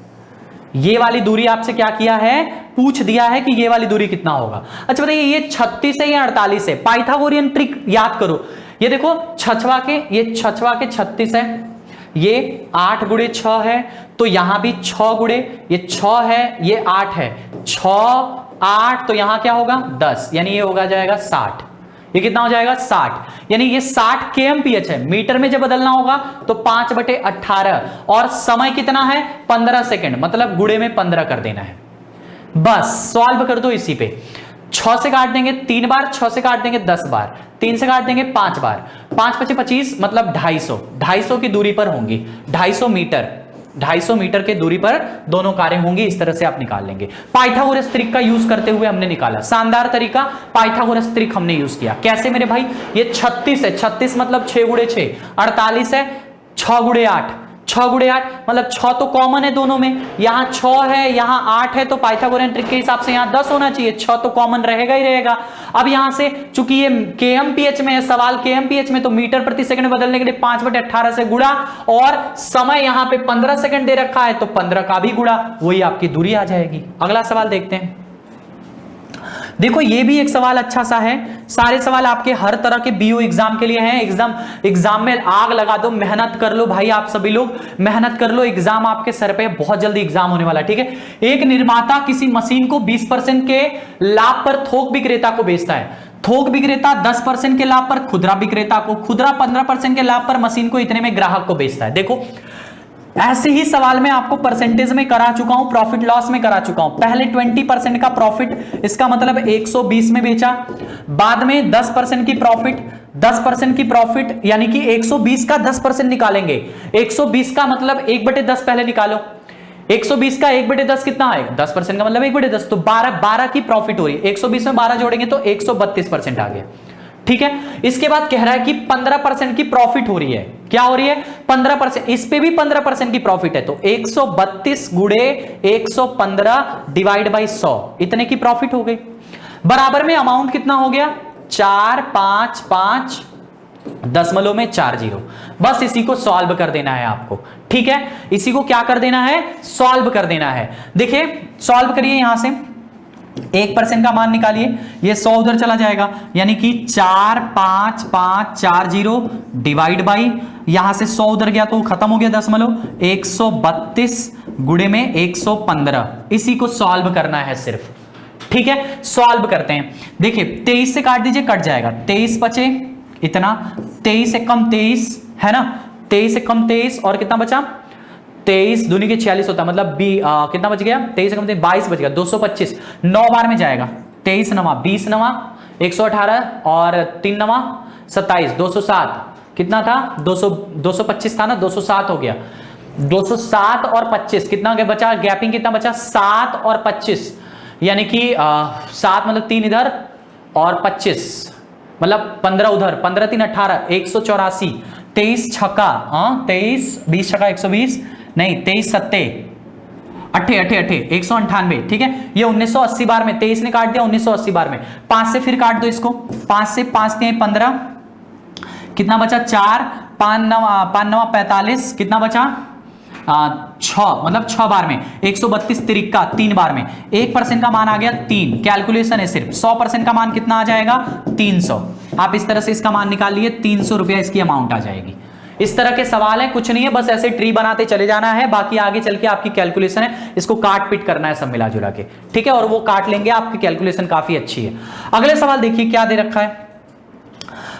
ये वाली दूरी आपसे क्या किया है, पूछ दिया है कि ये वाली दूरी कितना होगा। अच्छा बताइए ये 36 है या 48 है? पाइथागोरियन ट्रिक याद करो, ये देखो छछवा के, ये छछवा के 36 है, ये 8 गुणे 6 है, तो यहां भी 6 गुणे, ये 6 है, ये 8 है, 6 8, तो यहां क्या होगा 10, यानी ये होगा जाएगा 60। ये कितना हो जाएगा 60, यानी ये 60 kmph है। मीटर में जब बदलना होगा तो 5/18 और समय कितना है 15 सेकंड, मतलब गुणे में 15 कर देना है। बस सॉल्व कर दो इसी पे। 6 से काट देंगे 3 बार, 6 से काट देंगे 10 बार, 3 से काट देंगे 5 बार, 5 × 25 मतलब 250, 250 की दूरी पर होंगी, 250 मीटर, 250 मीटर के दूरी पर दोनों कारें होंगी। इस तरह से आप निकाल लेंगे। पाइथागोरस ट्रिक का यूज करते हुए हमने निकाला, शानदार तरीका, पाइथागोरस ट्रिक हमने यूज किया। कैसे मेरे भाई, ये 36 है, 36 मतलब 6 गुणे 6, 48 है 6 गुणे 8, 6 गुणे 8 मतलब 6 तो कॉमन है दोनों में, यहां 6 है यहां 8 है, तो पाइथागोरियन ट्रिक के हिसाब से यहां 10 होना चाहिए, 6 तो कॉमन रहेगा ही रहेगा। अब यहां से चूंकि ये kmph में है सवाल, kmph में, तो मीटर प्रति सेकंड बदलने के लिए 5/18 से गुणा, और समय यहां पे 15 सेकंड दे रखा है तो 15 का भी गुणा, वही आपकी दूरी आ जाएगी। अगला सवाल देखते हैं। देखो ये भी एक सवाल अच्छा सा है, सारे सवाल आपके हर तरह के बीओ एग्जाम के लिए हैं। एग्जाम में आग लगा दो, मेहनत कर लो भाई, आप सभी लोग मेहनत कर लो, एग्जाम आपके सर पे, बहुत जल्दी एग्जाम होने वाला है, ठीक है। एक निर्माता किसी मशीन को 20% के लाभ पर थोक विक्रेता को बेचता है, थोक विक्रेता 10% के लाभ पर खुदरा विक्रेता को, खुदरा 15% के लाभ पर मशीन को इतने में ग्राहक को बेचता है। देखो ऐसे ही सवाल में आपको परसेंटेज में करा चुका हूं, प्रॉफिट लॉस में करा चुका हूं। पहले 20% का प्रॉफिट, इसका मतलब 120 में बेचा, बाद में 10% की प्रॉफिट, 10% की प्रॉफिट यानी कि 120 का 10% निकालेंगे। 120 का मतलब 1/10 पहले निकालो, 120 का 1/10 कितना है, 10% का मतलब 1/10, तो 12 की प्रॉफिट हो रही है, 120 में 12 जोड़ेंगे तो 132% आ गया, ठीक है। इसके बाद कह रहा है कि 15% की प्रॉफिट हो रही है, क्या हो रही है 15%, इस पे भी 15% की प्रॉफिट है, तो 132 गुणे 115 डिवाइड बाई 100, इतने की प्रॉफिट हो गई। बराबर में अमाउंट कितना हो गया 455.40, बस इसी को सॉल्व कर देना है आपको, ठीक है। इसी को क्या कर देना है, सॉल्व कर देना है। देखिए सॉल्व करिए, यहां से 1% का मान निकालिए, ये 100 उधर चला जाएगा, यानी कि 45540 डिवाइड बाई, यहां से 100 उधर गया तो खत्म हो गया दशमलव, 132 गुणे में 115, इसी को सॉल्व करना है सिर्फ, ठीक है। सॉल्व करते हैं, देखिए 23 से काट दीजिए, कट जाएगा, 23 बचे इतना, 23 से कम 23 है ना, 23 से कम 23 और कितना बचा 23 दूनी के 46 होता है, मतलब कितना बच गया 23 से कम 22 बच गया, 225 9 बार में जाएगा, 23 नवा 20 नवा 118 और 3 नवा 27, 207 कितना था 225 था ना, 207 हो गया, 207 और 25 कितना बचा, गैपिंग कितना बचा 7 और 25, यानी कि 7 मतलब 3 इधर और 25 मतलब 15 उधर, 15 3 18, 184, 23 छक्का 23 20 छक्का 120 नहीं, 23 सत्ते 198, ठीक है। ये 1980 बार में, 23 ने काट दिया 1980 बार में, 5 से फिर काट दो इसको, 5 से 5 दिए 15, कितना बचा 4, 5 9 45, कितना बचा 6 मतलब 6 बार में, 132 तिरिक्का 3 बार में, 1% का मान आ गया 3, कैलकुलेशन है सिर्फ, 100% का मान कितना आ जाएगा 300, आप इस तरह से इसका मान निकाल लिए, 300 रुपया इसकी अमाउंट आ जाएगी। इस तरह के सवाल है, कुछ नहीं है, बस ऐसे ट्री बनाते चले जाना है, बाकी आगे चल के आपकी कैलकुलेशन है, इसको काट पीट करना है सब मिला जुला के, ठीक है, और वो काट लेंगे, आपकी कैलकुलेशन काफी अच्छी है। अगले सवाल देखिए क्या दे रखा है।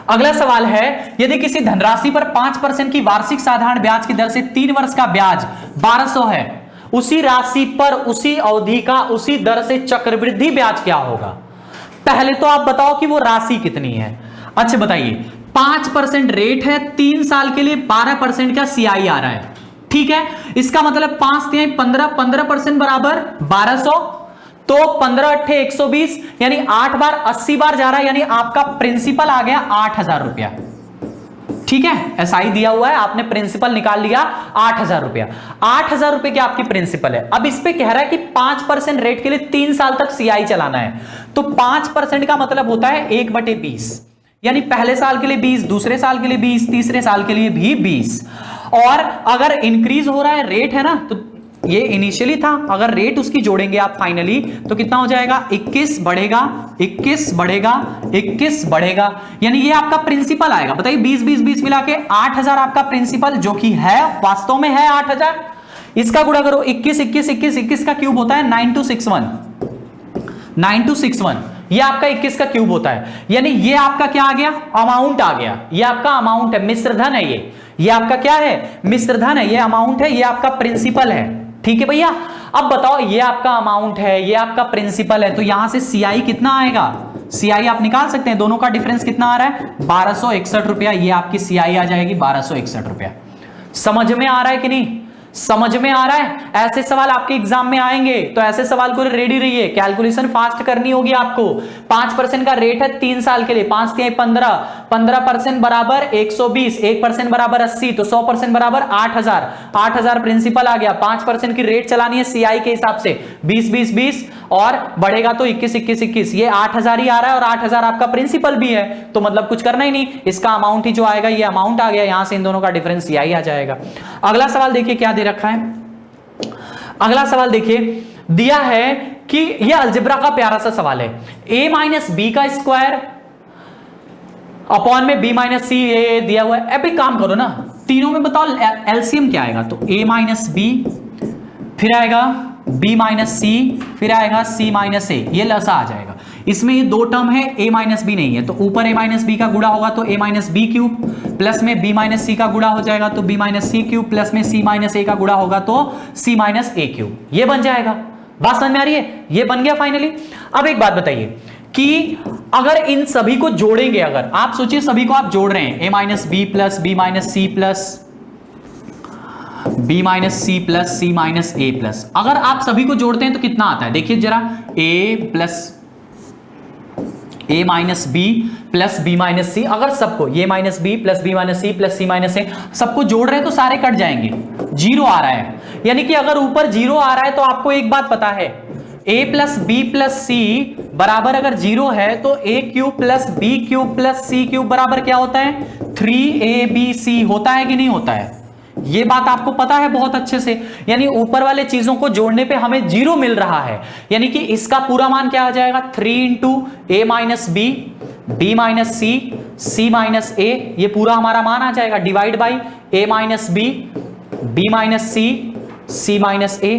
अगला सवाल है, यदि किसी धनराशि पर 5% की वार्षिक साधारण ब्याज की दर से 3 वर्ष का ब्याज 1200 है, उसी राशि पर उसी अवधि का उसी दर से चक्रवृद्धि ब्याज क्या होगा। पहले तो आप बताओ कि वो राशि कितनी है। अच्छा बताइए, 5% रेट है, 3 साल के लिए 12% का CI आ रहा है, ठीक है। इसका मतलब 5 3 15, 15% बराबर 1200, तो 15 8 120, यानी 8 बार 80 बार जा रहा है, यानी आपका प्रिंसिपल आ गया 8000 रुपया, ठीक है, एसआई दिया हुआ है, आपने प्रिंसिपल निकाल लिया 8,000 रुपया। 8,000 रुपए की आपकी प्रिंसिपल है। अब इस पे कह रहा है कि 5% रेट के लिए 3 साल तक सीआई चलाना है। तो 5% का मतलब होता है 1/20, यानी पहले साल के लिए 20, दूसरे साल के लिए 20, तीसरे साल के लिए भी 20। और अगर इंक्रीज हो रहा है रेट है ना, तो ये इनिशियली था, अगर रेट उसकी जोड़ेंगे आप फाइनली तो कितना हो जाएगा, 21 बढ़ेगा, 21 बढ़ेगा, 21 बढ़ेगा, यानी ये आपका प्रिंसिपल आएगा। बताइए 20 20 20 मिला के 8,000 आपका प्रिंसिपल, जो कि है वास्तव में है 8,000। इसका गुणा करो 21 21 21, 21 का क्यूब होता है 9261, 9261, ये आपका 21 का क्यूब होता है। यानी ये आपका क्या आ गया, अमाउंट आ गया। ये आपका अमाउंट है, मिश्र धन है ये आपका क्या है, मिश्र धन है, ये अमाउंट है, ये आपका प्रिंसिपल है। ठीक है भैया, अब बताओ ये आपका अमाउंट है, ये आपका प्रिंसिपल है, तो यहां से सीआई कितना आएगा, सीआई आप निकाल सकते हैं, दोनों का डिफरेंस कितना आ रहा है, 1261 रुपया। ये आपकी सीआई आ जाएगी 1261 रुपया। समझ में आ रहा है कि नहीं, समझ में आ रहा है। ऐसे सवाल आपके एग्जाम में आएंगे, तो ऐसे सवाल को रेडी रहिए, कैलकुलेशन फास्ट करनी होगी आपको। 5% का रेट है 3 साल के लिए, 5 3 15, 15% बराबर 120, 1% बराबर 80, तो 100% बराबर 8,000। 8,000 प्रिंसिपल आ गया, 5% की रेट चलानी है सीआई के हिसाब से, 20 20 20 और बढ़ेगा तो 21 21 21, ये 8,000 ही आ रहा है और 8,000 आपका प्रिंसिपल भी है, तो मतलब कुछ करना ही नहीं, इसका अमाउंट ही जो आएगा ये अमाउंट आ गया, यहां से इन दोनों का डिफरेंस सीआई आ जाएगा। अगला सवाल देखिए क्या दे रखा है, अगला सवाल देखिए दिया है कि ये अलजेब्रा का प्यारा सा सवाल है, a माइनस बी का स्क्वायर अपॉन में b माइनस सी, ये दिया हुआ है। अब एक काम करो ना, तीनों में बताओ एलसीएम क्या आएगा, तो a माइनस बी, फिर आएगा b माइनस सी, फिर आएगा c माइनस ए, ये लसा आ जाएगा। इसमें ये दो टर्म है, a माइनस बी नहीं है, तो ऊपर a माइनस बी का गुणा होगा तो a minus B cube, plus में b माइनस सी का गुणा हो जाएगा तो b minus C cube, plus में c माइनस ए का गुणा होगा तो c माइनस ए क्यूब, ये बन जाएगा। बात समझ में आ रही है, ये बन गया फाइनली। अब एक बात बताइए कि अगर इन सभी को जोड़ेंगे, अगर आप सोचिए सभी को आप जोड़ रहे हैं, a minus B plus b minus C plus b minus C plus c minus A plus, अगर आप सभी को जोड़ते हैं तो कितना आता है, देखिए जरा, a plus a minus B plus B minus C, अगर सबको a minus B plus B minus C plus C minus A सबको जोड़ रहे हैं तो सारे कट जाएंगे, जीरो आ रहा है। यानी कि अगर ऊपर जीरो आ रहा है तो आपको एक बात पता है, a plus B plus C बराबर अगर जीरो है तो a cube plus B cube plus C cube बराबर क्या होता है, 3abc होता है कि नहीं होता है, ये बात आपको पता है बहुत अच्छे से। यानी ऊपर वाले चीजों को जोड़ने पे हमें जीरो मिल रहा है, यानी कि इसका पूरा मान क्या आ जाएगा, 3 into A minus B, B minus C, C minus A, ये पूरा हमारा मान आ जाएगा, divide by A minus B, B minus C, C minus A,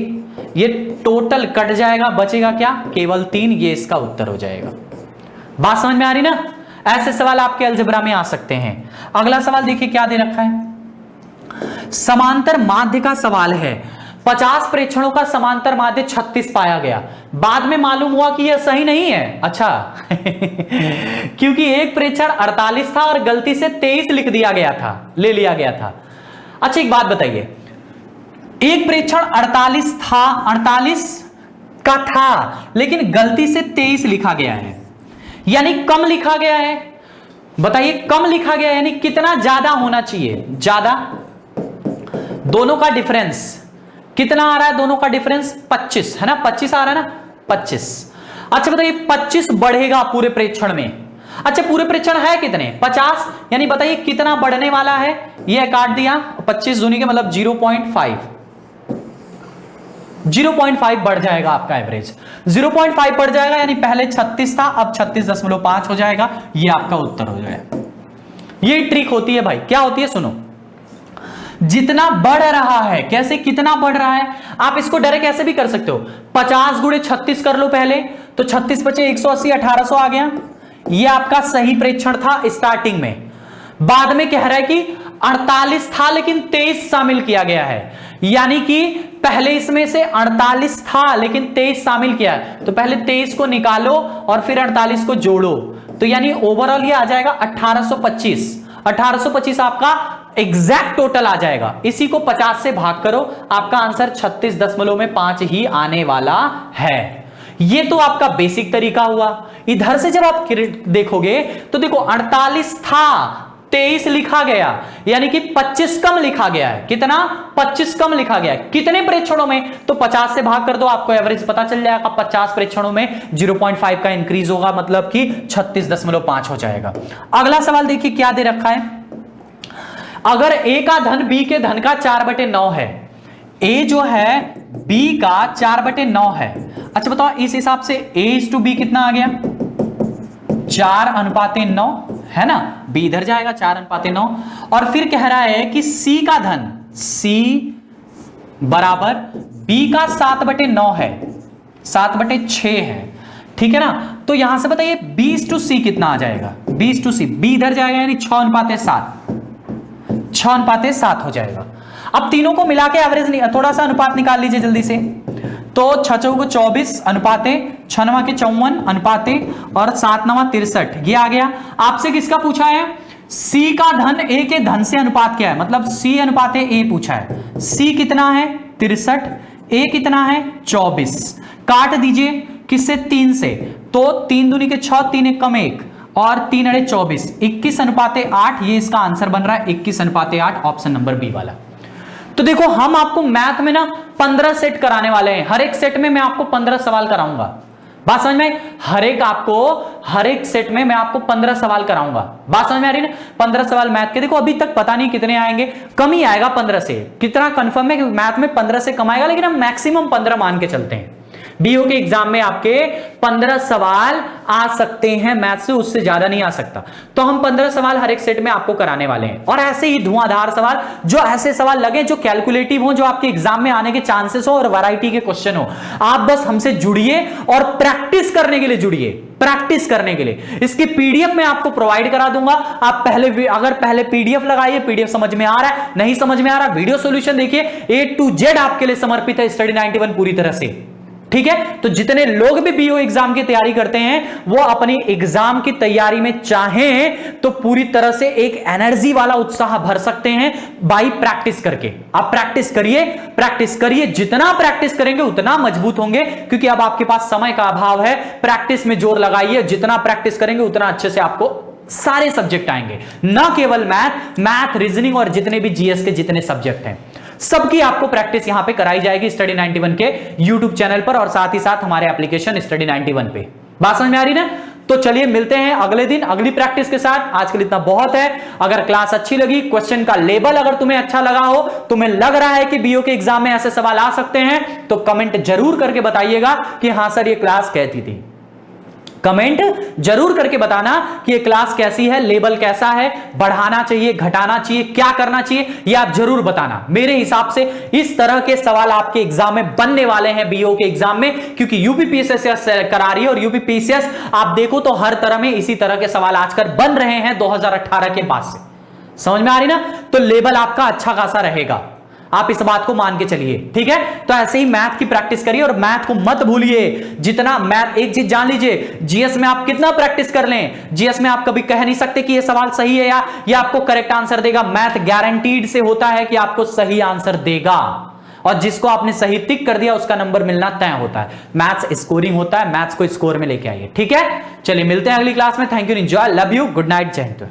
ये टोटल कट जाएगा, बचेगा क्या, केवल 3, ये इसका उत्तर हो जाएगा। बात समझ में आ रही ना, ऐसे सवाल आपके अलजेब्रा में आ सकते हैं। अगला सवाल देखिए क्या दे रखा है, समांतर माध्य का सवाल है। 50 प्रेक्षणों का समांतर माध्य 36 पाया गया, बाद में मालूम हुआ कि यह सही नहीं है। अच्छा क्योंकि एक प्रेक्षण 48 था और गलती से 23 लिख दिया गया था, ले लिया गया था। अच्छा एक बात बताइए, एक प्रेक्षण 48 था, 48 का था, लेकिन गलती से 23 लिखा गया है, यानी कम लिखा गया है। बताइए कम लिखा गया है यानी कितना ज्यादा होना चाहिए, ज्यादा। दोनों का डिफरेंस कितना आ रहा है, दोनों का डिफरेंस 25 है ना, 25 आ रहा है ना, 25। अच्छा बताइए 25 बढ़ेगा पूरे प्रेक्षण में। अच्छा पूरे प्रेक्षण है कितने, 50, यानी बताइए कितना बढ़ने वाला है, ये काट दिया, 25 दूनी के मतलब 0.5, 0.5 बढ़ जाएगा आपका एवरेज, 0.5 बढ़ जाएगा, यानी पहले 36 था अब 36.5 हो जाएगा, ये आपका उत्तर हो जाएगा। ये ट्रिक होती है भाई, क्या होती है सुनो, जितना बढ़ रहा है, कैसे कितना बढ़ रहा है, आप इसको डायरेक्ट ऐसे भी कर सकते हो, 50 गुणे 36 कर लो पहले, तो 36 बचे 180, 1800 आ गया, ये आपका सही प्रेक्षण था स्टार्टिंग में। बाद में कह रहा है कि 48 था लेकिन 23 शामिल किया गया है, यानी कि पहले इसमें से 48 था लेकिन 23 शामिल किया है, तो पहले 23 को निकालो और फिर 48 को जोड़ो, तो यानी ओवरऑल ये आ जाएगा 1825। 1825 आपका एग्जैक्ट टोटल आ जाएगा। इसी को 50 से भाग करो, आपका आंसर 36.5 ही आने वाला है। ये तो आपका बेसिक तरीका हुआ। इधर से जब आप देखोगे तो देखो 48 था 23 लिखा गया, यानी कि 25 कम लिखा गया है। कितना? 25 कम लिखा गया है। कितने प्रेक्षणों में? तो 50 से भाग कर दो, आपको एवरेज पता चल जाएगा। 50 प्रेक्षणों में 0.5 का इंक्रीज होगा, मतलब कि 36.5 हो जाएगा। अगला सवाल देखिए क्या दे रखा है। अगर a का धन b के धन का 4/9 है, a जो है b का 4/9 है। अच्छा बताओ, इस हिसाब से a/b कितना आ गया? 4:9 है ना, b इधर जाएगा 4:9। और फिर कह रहा है कि c का धन, c बराबर b का 7/9 है, 7/6 है, ठीक है ना। तो यहां से बताइए b/c कितना आ जाएगा? b/c, b इधर जाएगा यानी 6:7, 6:7 हो जाएगा। अब तीनों को मिला के एवरेज थोड़ा सा अनुपात निकाल लीजिए जल्दी से। तो 6 को 24 अनुपाते, 6 9 के 54 अनुपाते और 7 9 63, ये आ गया। आपसे किसका पूछा है? C का धन A के धन से अनुपात क्या है, मतलब C अनुपाते A पूछा है। C कितना है? 63, A कितना है? 24। काट दीजिए किससे? 3 से। तो 3 दूनी के 6, 3 1 कम 1 और 3 अड़े 24, 21:8। ये इसका आंसर बन रहा है 21:8, ऑप्शन नंबर बी वाला। तो देखो हम आपको मैथ में ना 15 सेट कराने वाले हैं। हर एक सेट में मैं आपको 15 सवाल कराऊंगा। बात समझ में? हर एक सेट में मैं आपको 15 सवाल कराऊंगा। बात समझ में आ रही है ना? 15 सवाल मैथ के। देखो अभी तक पता नहीं कितने आएंगे, कम ही आएगा 15 से। कितना कंफर्म है कि मैथ में 15 से कम आएगा, लेकिन हम मैक्सिमम 15 मान के चलते हैं। बीओ के एग्जाम में आपके 15 सवाल आ सकते हैं मैथ से, उससे ज्यादा नहीं आ सकता। तो हम 15 सवाल हर एक सेट में आपको कराने वाले हैं। और ऐसे ही धुआंधार सवाल, जो ऐसे सवाल लगे जो कैलकुलेटिव हो, जो आपके एग्जाम में आने के चांसेस हो और वैरायटी के क्वेश्चन हो। आप बस हमसे जुड़िए और प्रैक्टिस करने के लिए जुड़िए, प्रैक्टिस करने के लिए। इसकी पीडीएफ मैं आपको प्रोवाइड करा दूंगा। आप पहले पीडीएफ लगाइए, पीडीएफ समझ में आ रहा है, नहीं समझ में आ रहा, वीडियो सॉल्यूशन देखिए। A to Z आपके लिए समर्पित है स्टडी 91 पूरी तरह से, ठीक है। तो जितने लोग भी बीओ एग्जाम की तैयारी करते हैं, वो अपनी एग्जाम की तैयारी में चाहें तो पूरी तरह से एक एनर्जी वाला उत्साह भर सकते हैं बाई प्रैक्टिस करके। आप प्रैक्टिस करिए, जितना प्रैक्टिस करेंगे उतना मजबूत होंगे, क्योंकि अब आपके पास समय का अभाव है। प्रैक्टिस में जोर लगाइए, जितना प्रैक्टिस करेंगे उतना अच्छे से आपको सारे सब्जेक्ट आएंगे, ना केवल मैथ, रीजनिंग और जितने भी जीएस के जितने सब्जेक्ट हैं, सबकी आपको प्रैक्टिस यहां पे कराई जाएगी स्टडी 91 के यूट्यूब चैनल पर और साथ ही साथ हमारे एप्लीकेशन स्टडी 91 पे। बात समझ में आ रही ना? तो चलिए मिलते हैं अगले दिन अगली प्रैक्टिस के साथ। आज के लिए इतना बहुत है। अगर क्लास अच्छी लगी, क्वेश्चन का लेवल अगर तुम्हें अच्छा लगा हो, तुम्हें लग रहा है कि बीओ के एग्जाम में ऐसे सवाल आ सकते हैं, तो कमेंट जरूर करके बताइएगा कि हां सर ये क्लास कैसी थी। कमेंट जरूर करके बताना कि ये क्लास कैसी है, लेवल कैसा है, बढ़ाना चाहिए, घटाना चाहिए, क्या करना चाहिए, ये आप जरूर बताना। मेरे हिसाब से इस तरह के सवाल आपके एग्जाम में बनने वाले हैं बीओ के एग्जाम में, क्योंकि यूपीपीएसएस करा रही है और यूपीपीएसएस आप देखो तो हर तरह में इसी तरह के सवाल आजकल बन रहे हैं 2018 के बाद से। समझ में आ रही ना? तो लेवल आपका अच्छा खासा रहेगा, आप इस बात को मान के चलिए, ठीक है। तो ऐसे ही मैथ की प्रैक्टिस करिए और मैथ को मत भूलिए। जितना मैथ, एक चीज जान लीजिए, जीएस में आप कितना प्रैक्टिस कर लें, जीएस में आप कभी कह नहीं सकते कि ये सवाल सही है या आपको करेक्ट आंसर देगा। मैथ गारंटीड से होता है कि आपको सही आंसर देगा, और जिसको आपने सही टिक कर दिया उसका नंबर मिलना तय होता है। मैथ्स स्कोरिंग होता है, मैथ्स को स्कोर में लेके आइए, ठीक है। चलिए मिलते हैं अगली क्लास में। Thank you, enjoy, love you, good night, जय हिंद।